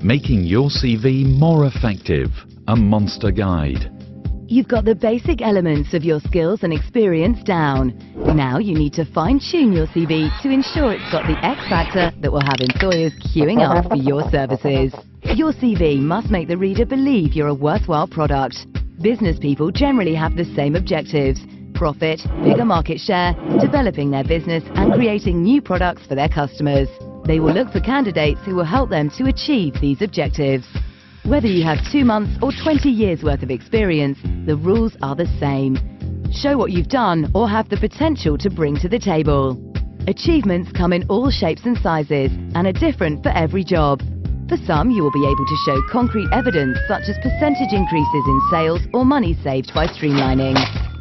Making your CV more effective. A Monster Guide. You've got the basic elements of your skills and experience down. Now you need to fine-tune your CV to ensure it's got the X factor that will have employers queuing up for your services. Your CV must make the reader believe you're a worthwhile product. Business people generally have the same objectives: profit, bigger market share, developing their business and creating new products for their customers. They will look for candidates who will help them to achieve these objectives. Whether you have 2 months or 20 years worth of experience, the rules are the same. Show what you've done or have the potential to bring to the table. Achievements come in all shapes and sizes and are different for every job. For some, you will be able to show concrete evidence such as percentage increases in sales or money saved by streamlining.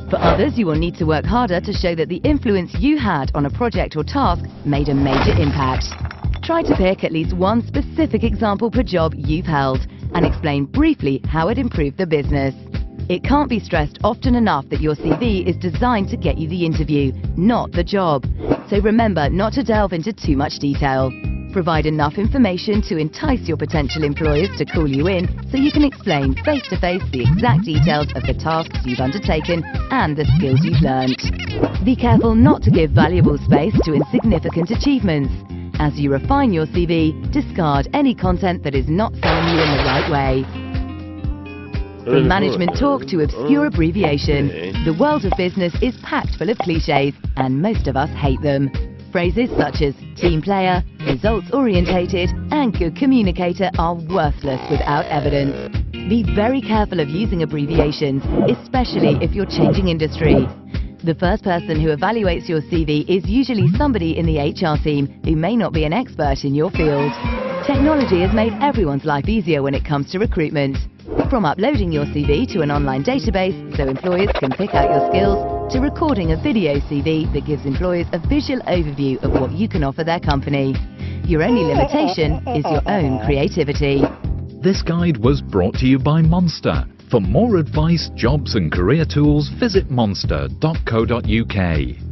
For others, you will need to work harder to show that the influence you had on a project or task made a major impact. Try to pick at least one specific example per job you've held and explain briefly how it improved the business. It can't be stressed often enough that your CV is designed to get you the interview, not the job. So remember not to delve into too much detail. Provide enough information to entice your potential employers to call you in so you can explain face-to-face the exact details of the tasks you've undertaken and the skills you've learnt. Be careful not to give valuable space to insignificant achievements. As you refine your CV, discard any content that is not selling you in the right way. From management talk to obscure abbreviation, the world of business is packed full of cliches, and most of us hate them. Phrases such as team player, results-orientated, and good communicator are worthless without evidence. Be very careful of using abbreviations, especially if you're changing industry. The first person who evaluates your CV is usually somebody in the HR team who may not be an expert in your field. Technology has made everyone's life easier when it comes to recruitment. From uploading your CV to an online database so employers can pick out your skills, to recording a video CV that gives employers a visual overview of what you can offer their company. Your only limitation is your own creativity. This guide was brought to you by Monster. For more advice, jobs and career tools, visit monster.co.uk.